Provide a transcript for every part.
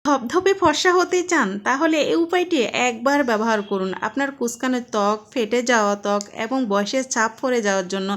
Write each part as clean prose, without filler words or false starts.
ধবধবে ফর্সা হতে চান তাহলে এই উপায়টি একবার ব্যবহার করুন। আপনার কুঁচকানো ত্বক, ফেটে যাওয়া ত্বক এবং বয়সের ছাপ পড়ে যাওয়ার জন্য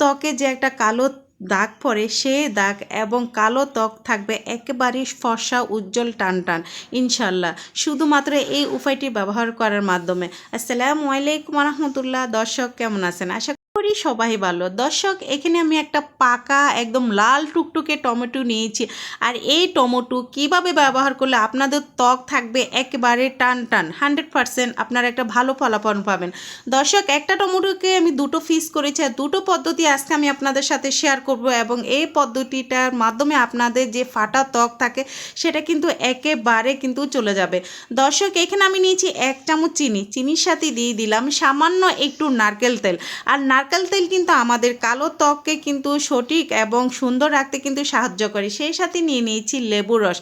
ত্বকে যে একটা কালো দাগ পড়ে সেই দাগ এবং কালো ত্বক থাকবে একেবারেই ফর্সা, উজ্জ্বল, টানটান ইনশাল্লাহ, শুধুমাত্র এই উপায়টি ব্যবহার করার মাধ্যমে। আসসালামু আলাইকুম রহমতুল্লাহ। দর্শক কেমন আছেন? আশা করি সবাই ভালো। দর্শক, এখানে আমি একটা পাকা একদম লাল টুকটুকে টমেটো নিয়েছি। আর এই টমেটো কিভাবে ব্যবহার করলে আপনাদের ত্বক থাকবে একেবারে টান টান, 100% আপনারা একটা ভালো ফলাফল পাবেন। দর্শক, একটা টমেটোকে আমি দুটো পিস করেছি আর দুটো পদ্ধতি আজকে আমি আপনাদের সাথে শেয়ার করব এবং এই পদ্ধতিটার মাধ্যমে আপনাদের যে ফাটা ত্বক থাকে সেটা কিন্তু একেবারে কিন্তু চলে যাবে। দর্শক, এখানে আমি নিয়েছি 1 চামচ চিনির সাথে দিয়ে দিলাম সামান্য একটু নারকেল তেল। আর নারকেল তেল কিন্তু আমাদের কালো ত্বককে কিন্তু সঠিক এবং সুন্দর রাখতে কিন্তু সাহায্য করে। সেই সাথে নিয়ে নিয়েছি লেবুর রস।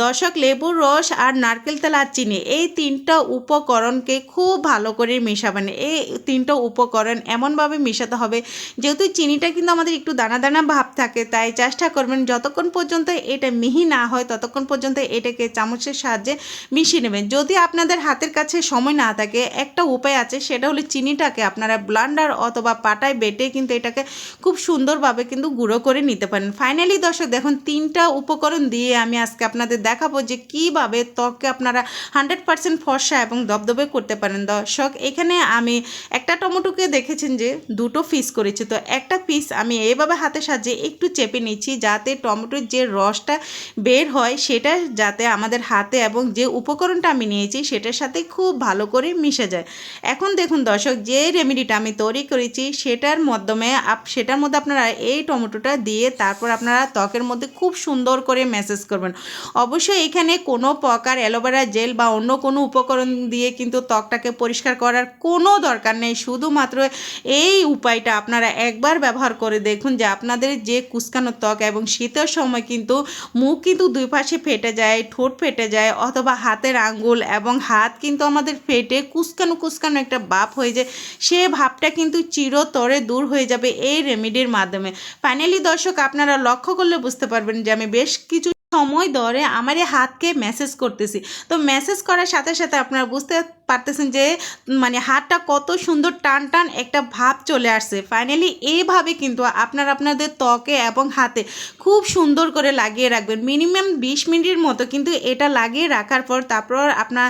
দর্শক, লেবুর রস আর নারকেল তেল আর চিনি এই তিনটা উপকরণকে খুব ভালো করে মেশাবেন। এই তিনটা উপকরণ এমনভাবে মেশাতে হবে, যেহেতু চিনিটা কিন্তু আমাদের একটু দানা দানা ভাব থাকে, তাই চেষ্টা করবেন যতক্ষণ পর্যন্ত এটা মিহি না হয় ততক্ষণ পর্যন্ত এটাকে চামচের সাহায্যে মিশিয়ে নেবেন। যদি আপনাদের হাতের কাছে সময় না থাকে, একটা উপায় আছে, সেটা হলো চিনিটাকে আপনারা ব্লান্ডার অথবা পাটায় বেটে কিন্তু এটাকে খুব সুন্দরভাবে কিন্তু গুঁড়ো করে নিতে পারেন। ফাইনালি দর্শক দেখুন, তিনটা উপকরণ দিয়ে আমি আজকে আপনাদের দেখাবো যে কীভাবে ত্বককে আপনারা 100% ফর্সা এবং দবদবে করতে পারেন। দর্শক, এখানে আমি একটা টমেটোকে দেখেছেন যে দুটো পিস করেছি, তো একটা পিস আমি এইভাবে হাতের সাহায্যে একটু চেপে নিচ্ছি যাতে টমেটোর যে রসটা বের হয় সেটা যাতে আমাদের হাতে এবং যে উপকরণটা আমি নিয়েছি সেটার সাথে খুব ভালো করে মিশে যায়। এখন দেখুন দর্শক, যে রেমেডিটা আমি তৈরি করেছি সেটার মধ্যে আপনারা এই টমেটোটা দিয়ে তারপর আপনারা ত্বকের মধ্যে খুব সুন্দর করে ম্যাসেজ করবেন। অবশ্যই এখানে কোনো প্রকার অ্যালোভেরা জেল বা অন্য কোনো উপকরণ দিয়ে কিন্তু ত্বকটাকে পরিষ্কার করার কোনো দরকার নেই। শুধুমাত্র এই উপায়টা আপনারা একবার ব্যবহার করে দেখুন যে আপনাদের যে কুঁচকানো ত্বক এবং শীতের সময় কিন্তু মুখ কিন্তু দুই পাশে ফেটে যায়, ঠোঁট ফেটে যায় অথবা হাতের আঙ্গুল এবং হাত কিন্তু আমাদের ফেটে কুঁচকানো একটা ভাব হয়ে যায়, সে ভাবটা কিন্তু চিরতরে দূর হয়ে যাবে এই রেমেডির মাধ্যমে। ফাইনালি দর্শক, আপনারা লক্ষ্য করলে বুঝতে পারবেন যে আমি বেশ কিছু সময় ধরে আমার এই হাতকে ম্যাসেজ করতেছি। তো ম্যাসেজ করার সাথে সাথে আপনারা বুঝতে পারতেছেন যে হাতটা কত সুন্দর টান টান একটা ভাব চলে আসছে। ফাইনালি এইভাবে কিন্তু আপনাদের ত্বকে এবং হাতে খুব সুন্দর করে লাগিয়ে রাখবেন। মিনিমাম 20 মিনিটের মতো কিন্তু এটা লাগিয়ে রাখার পর তারপর আপনার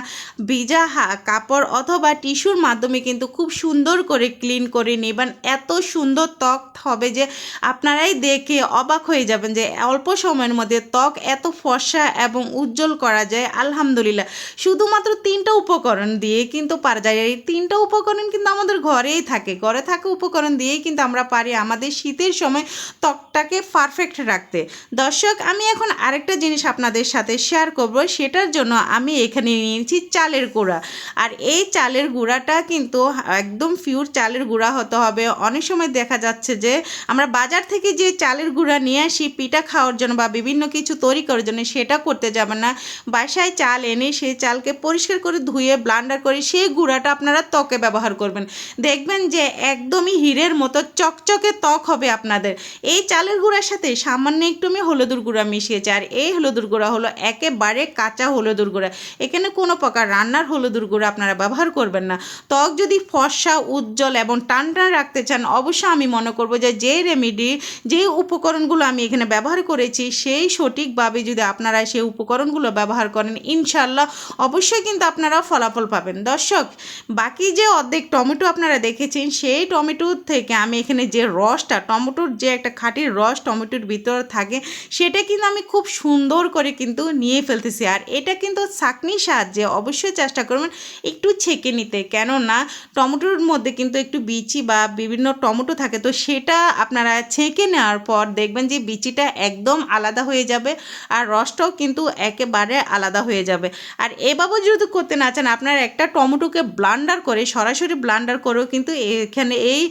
ভিজা কাপড় অথবা টিস্যুর মাধ্যমে কিন্তু খুব সুন্দর করে ক্লিন করে নেবেন। এত সুন্দর ত্বক হবে যে আপনারাই দেখে অবাক হয়ে যাবেন যে অল্প সময়ের মধ্যে ত্বক এত ফর্সা এবং উজ্জ্বল করা যায়। আলহামদুলিল্লাহ, শুধুমাত্র 3টা উপকরণ দিয়ে কিন্তু পারা যায়। এই 3টা উপকরণ কিন্তু আমাদের ঘরে থাকা উপকরণ দিয়েই কিন্তু আমরা পারি আমাদের শীতের সময় ত্বকটাকে পারফেক্ট রাখতে। দর্শক, আমি এখন আরেকটা জিনিস আপনাদের সাথে শেয়ার করব। সেটার জন্য আমি এখানে নিয়েছি চালের গুঁড়া। আর এই চালের গুঁড়াটা কিন্তু একদম পিওর চালের গুঁড়া হতে হবে। অনেক সময় দেখা যাচ্ছে যে আমরা বাজার থেকে যে চালের গুঁড়া নিয়ে আসি পিঠা খাওয়ার জন্য বা বিভিন্ন কিছু তৈরি করার জন্য, সেটা করতে যাবেন না। বাসায় চাল এনে সেই চালকে পরিষ্কার করে ধুয়ে ব্লান্ডার করে সেই গুঁড়াটা আপনারা ত্বকে ব্যবহার করবেন। দেখবেন যে একদমই হীরের মতো চকচকে ত্বক হবে আপনাদের। এই চালের গুঁড়ার সাথে সামান্য একটু আমি হলুদের গুঁড়া মিশিয়েছি। আর এই হলুদের গুঁড়া হলো একেবারে কাঁচা হলুদের গুঁড়া। এখানে কোনো প্রকার রান্নার হলুদের গুঁড়া আপনারা ব্যবহার করবেন না। ত্বক যদি ফর্সা, উজ্জ্বল এবং টান টান রাখতে চান, অবশ্যই আমি মনে করবো যে রেমেডি, যে উপকরণগুলো আমি এখানে ব্যবহার করেছি সেই সঠিকভাবে যদি আপনারা সেই উপকরণগুলো ব্যবহার করেন, ইনশাল্লাহ অবশ্যই কিন্তু আপনারা ফলাফল পাবেন। দর্শক, বাকি যে অর্ধেক টমেটো আপনারা দেখেছেন সেই টমেটোর থেকে আমি এখানে যে রসটা, টমেটোর যে একটা খাঁটির রস টমেটোর ভিতরে থাকে, সেটা কিন্তু আমি খুব সুন্দর করে কিন্তু নিয়ে ফেলতেছি। আর এটা কিন্তু ছাঁকনির সাহায্যে অবশ্যই চেষ্টা করবেন একটু ছেঁকে নিতে, কেননা টমেটোর মধ্যে কিন্তু একটু বিচি বা বিভিন্ন টমেটো থাকে, তো সেটা আপনারা ছেঁকে নেওয়ার পর দেখবেন যে বিচিটা একদম আলাদা হয়ে যাবে আর রসটাও কিন্তু একেবারে আলাদা হয়ে যাবে। আর এভাবে যদি করতে না চান, আপনারা একটা টমেটোকে ব্লান্ডার করে, সরাসরি ব্লান্ডার করেও কিন্তু এখানে এই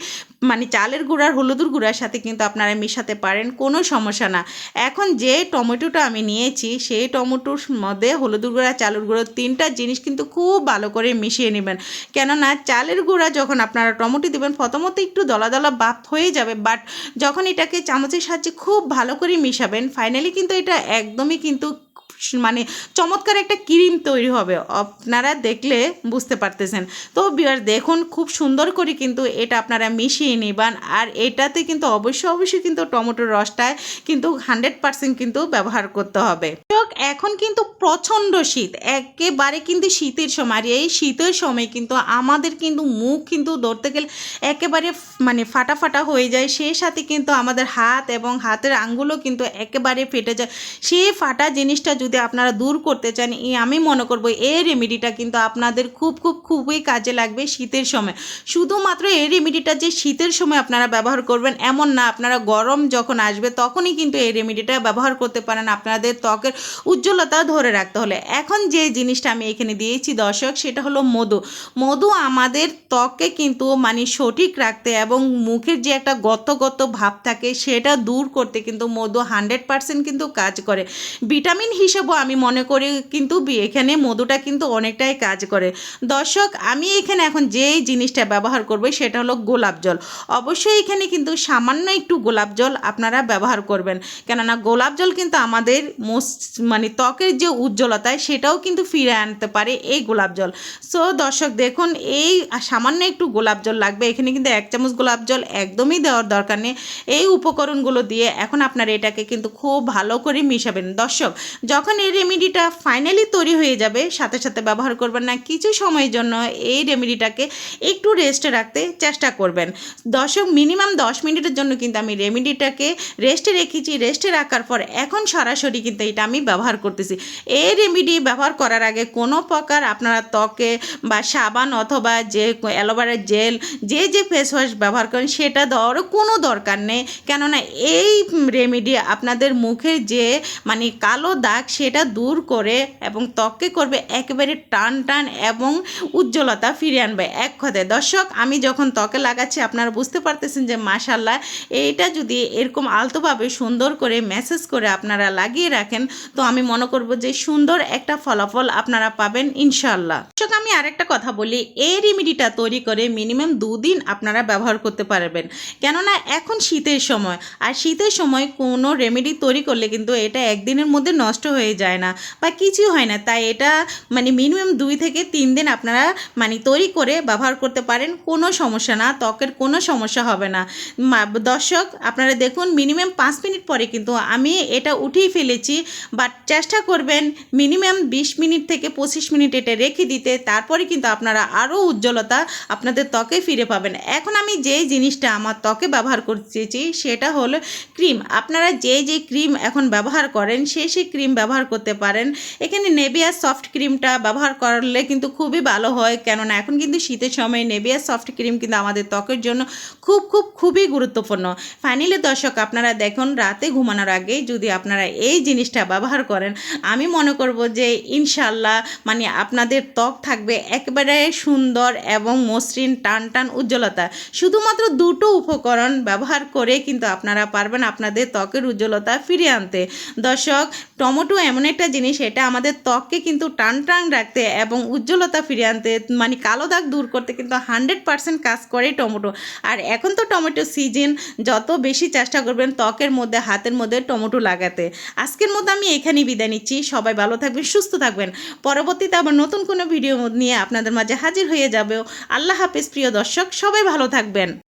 চালের গুঁড়ার হলুদের গুঁড়ার সাথে কিন্তু আপনারা মেশাতে পারেন, কোনো সমস্যা না। এখন যে টমেটোটা আমি নিয়েছি সেই টমেটোর মধ্যে হলুদের গুঁড়া, চালের গুঁড়ো 3টা জিনিস কিন্তু খুব ভালো করে মিশিয়ে নেবেন। কেননা চালের গুঁড়া যখন আপনারা টমেটো দেবেন প্রথমত একটু দলা দলা ভাব হয়ে যাবে, বাট যখন এটাকে চামচের সাহায্যে খুব ভালো করে মিশাবেন, ফাইনালি কিন্তু এটা একদমই কিন্তু মানে চমৎকার একটা ক্রিম তৈরি হবে, আপনারা দেখলে বুঝতে পারতেছেন। তো ভিউয়ার দেখুন খুব সুন্দর করে কিন্তু এটা আপনারা মিশিয়ে নেবেন। আর এটাতে কিন্তু অবশ্যই কিন্তু টমেটোর রসটায় কিন্তু 100% কিন্তু ব্যবহার করতে হবে। এখন কিন্তু প্রচণ্ড শীত, একেবারে কিন্তু শীতের সময়, আর এই শীতের সময় কিন্তু আমাদের কিন্তু মুখ কিন্তু ধরতে গেলে একেবারে মানে ফাটা ফাটা হয়ে যায়, সেই সাথে কিন্তু আমাদের হাত এবং হাতের আঙ্গুলও কিন্তু একেবারে ফেটে যায়। সেই ফাটা জিনিসটা যদি আপনারা দূর করতে চান, আমি মনে করব এই রেমেডিটা কিন্তু আপনাদের খুবই কাজে লাগবে শীতের সময়। শুধুমাত্র এই রেমেডিটা যে শীতের সময় আপনারা ব্যবহার করবেন এমন না, আপনারা গরম যখন আসবে তখনই কিন্তু এই রেমেডিটা ব্যবহার করতে পারেন আপনাদের ত্বকের উজ্জ্বলতা ধরে রাখতে হলে। এখন যে জিনিসটা আমি এখানে দিয়েছি দর্শক, সেটা হলো মধু। মধু আমাদের ত্বককে কিন্তু মানে সঠিক রাখতে এবং মুখের যে একটা গত ভাব থাকে সেটা দূর করতে কিন্তু মধু 100% কিন্তু কাজ করে। ভিটামিন হিসেবেও আমি মনে করি কিন্তু এখানে মধুটা কিন্তু অনেকটাই কাজ করে। দর্শক আমি এখানে এখন যেই জিনিসটা ব্যবহার করব সেটা হলো গোলাপ জল। অবশ্যই এখানে কিন্তু সামান্য একটু গোলাপ জল আপনারা ব্যবহার করবেন, কেননা গোলাপ জল কিন্তু আমাদের মানে ত্বকের যে উজ্জ্বলতা সেটাও কিন্তু ফিরে আনতে পারে এই গোলাপ জল। সো দর্শক দেখুন এই সামান্য একটু গোলাপ জল লাগবে, এখানে কিন্তু 1 চামচ গোলাপ জল একদমই দেওয়ার দরকার নেই। এই উপকরণগুলো দিয়ে এখন আপনারা এটাকে কিন্তু খুব ভালো করে মিশাবেন। দর্শক যখন এই রেমেডিটা ফাইনালি তৈরি হয়ে যাবে সাথে সাথে ব্যবহার করবেন না, কিছু সময়ের জন্য এই রেমেডিটাকে একটু রেস্টে রাখতে চেষ্টা করবেন। দর্শক মিনিমাম 10 মিনিটের জন্য কিন্তু আমি রেমেডিটাকে রেস্টে রেখেছি। রেস্টে রাখার পর এখন সরাসরি কিন্তু এটা আমি ব্যবহার করতেছি। এই রেমেডি ব্যবহার করার আগে কোনো প্রকার আপনারা ত্বকে বা সাবান অথবা যে অ্যালোভেরা জেল যে ফেস ওয়াশ ব্যবহার করেন সেটা দেওয়ারও কোনো দরকার নেই, কেননা এই রেমেডি আপনাদের মুখে যে মানে কালো দাগ সেটা দূর করে এবং ত্বককে করবে একেবারে টান এবং উজ্জ্বলতা ফিরিয়ে আনবে এক কথায়। দর্শক আমি যখন ত্বকে লাগাচ্ছি আপনারা বুঝতে পারতেছেন যে মাশাআল্লাহ এইটা যদি এরকম আলতোভাবে সুন্দর করে ম্যাসেজ করে আপনারা লাগিয়ে রাখেন তো আমি মনে করব যে সুন্দর একটা ফলাফল আপনারা পাবেন ইনশাআল্লাহ। দর্শক আমি আরেকটা কথা বলি, এই রেমেডিটা তৈরি করে মিনিমাম 2 দিন আপনারা ব্যবহার করতে পারবেন, কেননা এখন শীতের সময়, আর শীতের সময় কোনো রেমেডি তৈরি করলে কিন্তু এটা একদিনের মধ্যে নষ্ট হয়ে যায় না বা কিছু হয় না, তাই এটা মানে মিনিমাম 2 থেকে 3 দিন আপনারা মানে তৈরি করে ব্যবহার করতে পারেন, কোনো সমস্যা না, ত্বকের কোনো সমস্যা হবে না। দর্শক আপনারা দেখুন মিনিমাম 5 মিনিট পরে কিন্তু আমি এটা উঠিয়ে ফেলেছি, বাট চেষ্টা করবেন মিনিমাম 20 মিনিট থেকে 25 মিনিট এটা রেখে দিতে, তারপরে কিন্তু আপনারা আরও উজ্জ্বলতা আপনাদের ত্বকে ফিরে পাবেন। এখন আমি যেই জিনিসটা আমার ত্বকে ব্যবহার করতেছি সেটা হলো ক্রিম। আপনারা যে ক্রিম এখন ব্যবহার করেন সেই ক্রিম ব্যবহার করতে পারেন। এখানে নেভিয়া সফট ক্রিমটা ব্যবহার করলে কিন্তু খুবই ভালো হয়, কেননা এখন কিন্তু শীতের সময় নেভিয়া সফট ক্রিম কিন্তু আমাদের ত্বকের জন্য খুবই গুরুত্বপূর্ণ। ফাইনালি দর্শক আপনারা দেখুন রাতে ঘুমানোর আগে যদি আপনারা এই জিনিসটা ব্যবহার করেন আমি মনে করব যে ইনশাআল্লাহ মানে আপনাদের ত্বক থাকবে একেবারে সুন্দর এবং মসৃণ টান উজ্জ্বলতা। শুধুমাত্র 2টো উপকরণ ব্যবহার করে কিন্তু আপনারা পারবেন আপনাদের ত্বকের উজ্জ্বলতা ফিরিয়ে আনতে। দর্শক টমেটো এমন একটা জিনিস, এটা আমাদের ত্বককে কিন্তু টান রাখতে এবং উজ্জ্বলতা ফিরিয়ে আনতে মানে কালো দাগ দূর করতে কিন্তু 100% কাজ করে টমেটো। আর এখন তো টমেটো সিজন, যত বেশি চেষ্টা করবেন ত্বকের মধ্যে হাতের মধ্যে টমেটো লাগাতে। আজকের মতো আমি এখানেই বিদায় নিচ্ছি, সবাই ভালো থাকবেন সুস্থ থাকবেন, পরবর্তীতে আবার নতুন কোনো ভিডিও নিয়ে আপনাদের মাঝে হাজির হয়ে যাবে। আল্লাহ হাফেজ প্রিয় দর্শক, সবাই ভালো থাকবেন।